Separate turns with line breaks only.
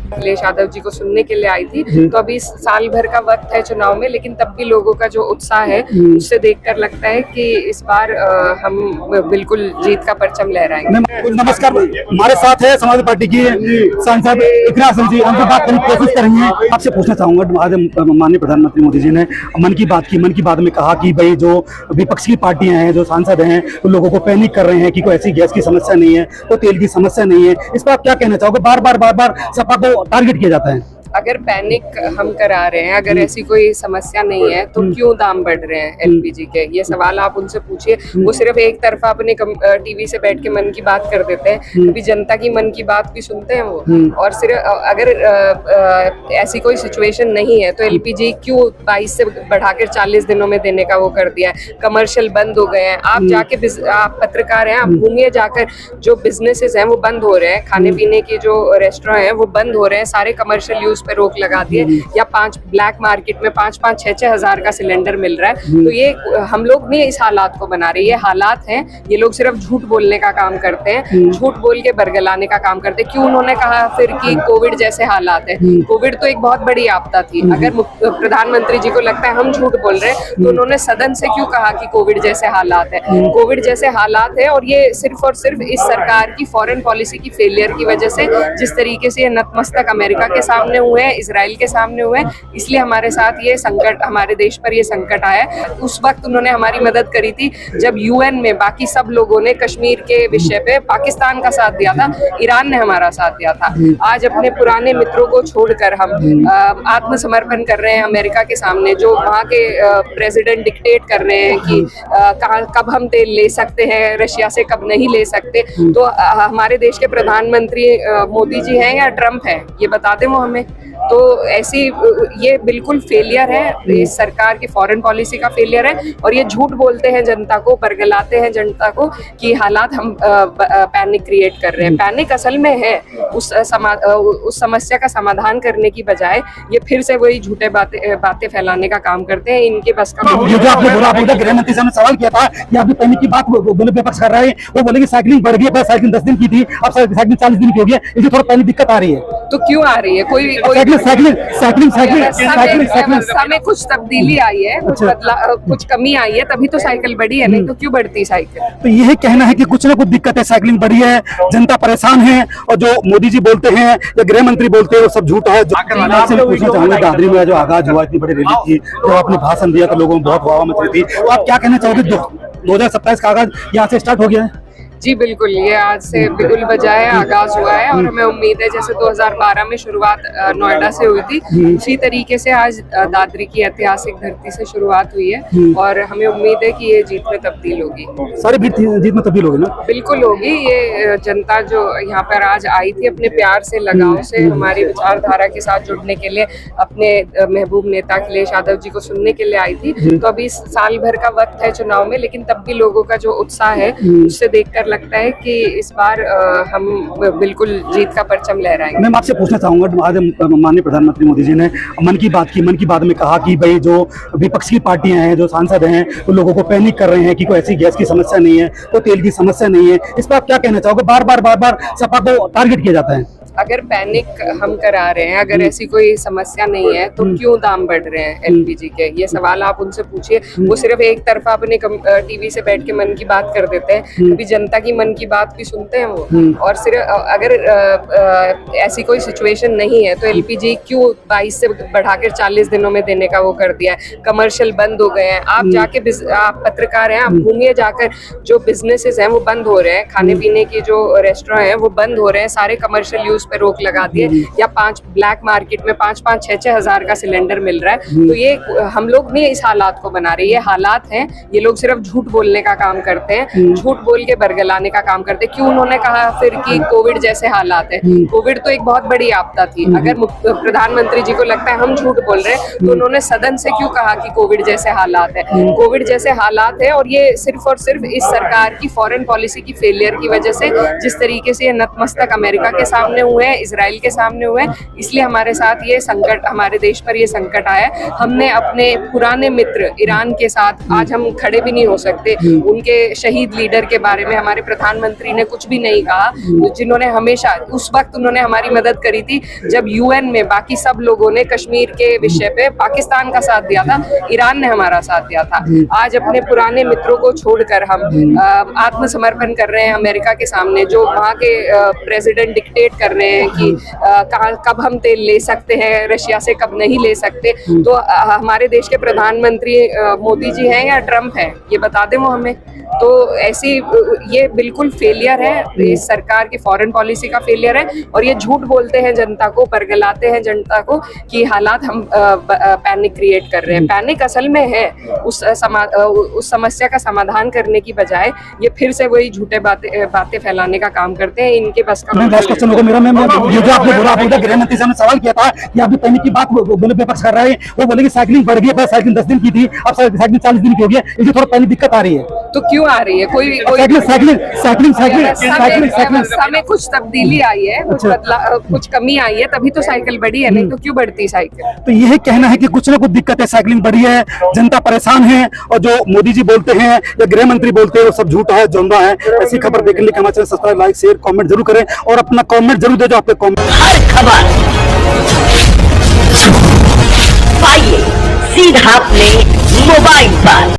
अखिलेश यादव जी को सुनने के लिए आई थी। तो अभी साल भर का वक्त है चुनाव में, लेकिन तब भी लोगों का जो उत्साह है उससे देखकर लगता है कि इस बार हम बिल्कुल जीत का परचम लहराएंगे।
नमस्कार, हमारे साथ है समाजवादी पार्टी की सांसद इकरा हसन जी। हमसे बात करने की कोशिश करेंगे। आपसे पूछना चाहूंगा, आज माननीय प्रधानमंत्री मोदी जी ने मन की बात की। मन की बात में कहा कि भाई जो विपक्ष की पार्टियां हैं, जो सांसद हैं, तो लोगों को पैनिक कर रहे हैं कि कोई ऐसी गैस की समस्या नहीं है, तो तेल की समस्या नहीं है। इस पर आप क्या कहना चाहोगे? बार बार सपा को टारगेट किया जाता है।
अगर पैनिक हम करा रहे हैं, अगर ऐसी कोई समस्या नहीं है, तो क्यों दाम बढ़ रहे हैं एलपीजी के? ये सवाल आप उनसे पूछिए। वो सिर्फ एक तरफा अपने टीवी से बैठ के मन की बात कर देते हैं, अभी जनता की मन की बात भी सुनते हैं वो। और सिर्फ अगर ऐसी कोई सिचुएशन नहीं है तो एलपीजी क्यों 22 से बढ़ाकर 40 दिनों में देने का वो कर दिया है? कमर्शियल बंद हो गए हैं। आप जाके, आप पत्रकार हैं, आप घूमिए जाकर, जो बिजनेसेस हैं वो बंद हो रहे हैं, खाने पीने के जो रेस्टोरेंट हैं वो बंद हो रहे हैं, सारे कमर्शियल यूज पे रोक लगा दिए। या 5 ब्लैक मार्केट में 5-5, 6-6 हजार का सिलेंडर मिल रहा है। तो ये हम लोग नहीं इस हालात को बना रहे, ये हालात हैं। ये लोग सिर्फ झूठ बोलने का काम करते हैं, झूठ बोल के बरगलाने का काम करते हैं। क्यों उन्होंने कहा फिर कि कोविड जैसे हालात है? कोविड तो एक बहुत बड़ी आपदा थी। अगर प्रधानमंत्री जी को लगता है हम झूठ बोल रहे हैं, तो उन्होंने सदन से क्यों कहा कि कोविड जैसे हालात है? कोविड जैसे हालात है, और ये सिर्फ और सिर्फ इस सरकार की फॉरेन पॉलिसी की फेलियर की वजह से, जिस तरीके से ये नतमस्तक अमेरिका के सामने हुए हैं, इजराइल के सामने हुए, इसलिए हमारे साथ ये संकट, हमारे देश पर ये संकट आया। उस वक्त उन्होंने हमारी मदद करी थी जब यूएन में बाकी सब लोगों ने कश्मीर के विषय पे पाकिस्तान का साथ दिया था, ईरान ने हमारा साथ दिया था। आज अपने पुराने मित्रों को छोड़कर हम आत्मसमर्पण कर रहे हैं अमेरिका के सामने, जो वहाँ के प्रेसिडेंट डिक्टेट कर रहे हैं कि कब हम तेल ले सकते हैं रशिया से, कब नहीं ले सकते। तो हमारे देश के प्रधानमंत्री मोदी जी हैं या ट्रंप है, ये बता दें वो हमें। तो ऐसी ये बिल्कुल फेलियर है, इस सरकार की फॉरेन पॉलिसी का फेलियर है। और ये झूठ बोलते हैं जनता को, बरगलाते हैं जनता को कि हालात हम पैनिक क्रिएट कर रहे हैं। पैनिक असल में है उस समस्या का समाधान करने की बजाय ये फिर से वही झूठे बातें फैलाने का काम करते हैं। इनके बस का
गृह मंत्री साहब ने सवाल किया था कि आपकी पैनिक की बात दोनों विपक्ष कर रहे हैं। वो बोले कि साइकिलिंग बढ़ गई, साइकिलिंग 10 दिन की थी, अब साइकिलिंग 40 दिन की हो गई है, इसलिए थोड़ा पैनिक दिक्कत आ रही है।
तो क्यों आ रही है? कोई में कुछ तब्दीली आई है, कुछ कमी आई है, तभी तो साइकिल बढ़ी है, नहीं तो क्यों बढ़ती साइकिल? तो
यही कहना है कि कुछ ना कुछ दिक्कत है, साइकिलिंग बढ़ी है, जनता परेशान है, और जो मोदी जी बोलते हैं या गृह मंत्री बोलते हैं वो सब झूठ है। पूछना चाहूंगा, दादरी में जो आगाज हुआ, इतनी बड़ी रैली थी, तो आपने भाषण दिया तो लोगों में बहुत वाह मच रही थी, तो आप क्या कहना चाहोगे? 2027 का आगाज यहाँ से स्टार्ट हो गया है।
जी बिल्कुल, ये आज से बिगुल बजाए आगाज हुआ है, और हमें उम्मीद है जैसे 2012 में शुरुआत नोएडा से हुई थी, उसी तरीके से आज दादरी की ऐतिहासिक धरती से शुरुआत हुई है। और हमें उम्मीद है कि ये जीत में तब्दील होगी।
सारी जीत में तब्दील होगी ना?
बिल्कुल होगी। ये जनता जो यहाँ पर आज आई थी अपने प्यार से, लगाव से, हमारी विचारधारा के साथ जुड़ने के लिए, अपने महबूब नेता अखिलेश यादव जी को सुनने के लिए आई थी। तो अभी साल भर का वक्त है चुनाव में, लेकिन तब भी लोगों का जो उत्साह है उससे देखकर लगता है कि इस बार हम बिल्कुल जीत का परचम लहराएंगे।
मैं आपसे पूछना चाहूंगा, आज माननीय प्रधानमंत्री मोदी जी ने मन की बात की। मन की बात में कहा कि भाई जो विपक्ष की पार्टियां हैं, जो सांसद हैं, तो लोगों को पैनिक कर रहे हैं कि कोई ऐसी गैस की समस्या नहीं है, तो तेल की समस्या नहीं है। इस पर आप क्या कहना चाहोगे? बार बार सपा को टारगेट किया जाता है।
अगर पैनिक हम करा रहे हैं, अगर ऐसी कोई समस्या नहीं है, तो क्यों दाम बढ़ रहे हैं एलपीजी के? ये सवाल आप उनसे पूछिए। वो सिर्फ एक तरफा अपने टीवी से बैठ के मन की बात कर देते हैं, अभी जनता की मन की बात भी सुनते हैं वो। और सिर्फ अगर ऐसी कोई सिचुएशन नहीं है तो एलपीजी क्यों 22 से बढ़ाकर 40 दिनों में देने का वो कर दिया है? कमर्शियल बंद हो गए हैं। आप जाके, आप पत्रकार हैं, आप घूमिए जाकर, जो बिजनेसेस हैं वो बंद हो रहे हैं, खाने पीने के जो रेस्टोरेंट हैं वो बंद हो रहे हैं, सारे कमर्शियल यूज पे रोक लगा दिए। या 5 ब्लैक मार्केट में 5-5, 6-6 हजार का सिलेंडर मिल रहा है। तो ये हम लोग नहीं इस हालात को बना रहे, ये हालात हैं। ये लोग सिर्फ झूठ बोलने का काम करते हैं, झूठ बोल के बरगलाने का काम करते हैं। क्यों उन्होंने कहा फिर कि कोविड जैसे हालात है? कोविड तो एक बहुत बड़ी आपदा थी। अगर प्रधानमंत्री जी को लगता है हम झूठ बोल रहे हैं, तो उन्होंने सदन से क्यों कहा कि कोविड जैसे हालात है? कोविड जैसे हालात है, और ये सिर्फ और सिर्फ इस सरकार की फॉरेन पॉलिसी की फेलियर की वजह से, जिस तरीके से ये नतमस्तक अमेरिका के सामने हुए हुए हैं, इजराइल के सामने हुए हैं, इसलिए हमारे साथ ये संकट, हमारे देश पर ये संकट आया। हमने अपने पुराने मित्र ईरान के साथ आज हम खड़े भी नहीं हो सकते। उनके शहीद लीडर के बारे में हमारे प्रधानमंत्री ने कुछ भी नहीं कहा, जिन्होंने हमेशा उस वक्त उन्होंने हमारी मदद करी थी जब यूएन में बाकी सब लोगों ने कश्मीर के विषय पे पाकिस्तान का साथ दिया था, ईरान ने हमारा साथ दिया था। आज अपने पुराने मित्रों को छोड़कर हम आत्मसमर्पण कर रहे हैं अमेरिका के सामने, जो वहाँ के प्रेसिडेंट डिक्टेट कर रहे हैं कि कब हम तेल ले सकते हैं रशिया से, कब नहीं ले सकते। तो हमारे देश के प्रधानमंत्री मोदी जी हैं या ट्रम्प है, ये बता दें वो हमें। तो ऐसी ये बिल्कुल फेलियर है, इस सरकार की फॉरेन पॉलिसी का फेलियर है, और ये झूठ बोलते हैं जनता को, परगलाते हैं जनता को कि हालात हम पैनिक क्रिएट कर रहे हैं। पैनिक असल में है उस समस्या का समाधान करने की बजाय ये फिर से वही झूठे बातें फैलाने का काम करते हैं। इनके बस का
लास्ट क्वेश्चन होगा मेरा। ये जो आपने बोला, आपने गृह मंत्री साहब ने सवाल किया था कि आप पैनिक की बात बोले विपक्ष कर रहे हैं, वो बोले कि साइकिलिंग बढ़ गई है, साइकिलिंग 10 दिन की थी, अब साइकिलिंग 40 दिन की हो गई है, इसलिए थोड़ा पैनिक दिक्कत आ रही है।
तो क्यों आ रही है? कोई समय कुछ तब्दीली आई है, कुछ कमी आई है, तभी तो साइकिल बढ़ी है, नहीं तो क्यों बढ़ती साइकिल?
तो यह कहना है कि कुछ ना कुछ दिक्कत है, साइकिलिंग बढ़ी है, जनता परेशान है, और जो मोदी जी बोलते हैं या गृह मंत्री बोलते हैं वो सब झूठा है, जोंधा है। ऐसी खबर देखने के लिए हमारे channel subscribe, like, share, comment जरूर करें, और अपना कमेंट जरूर दे जो आपके कमेंट।
हर खबर पाइए सीधा अपने मोबाइल पर।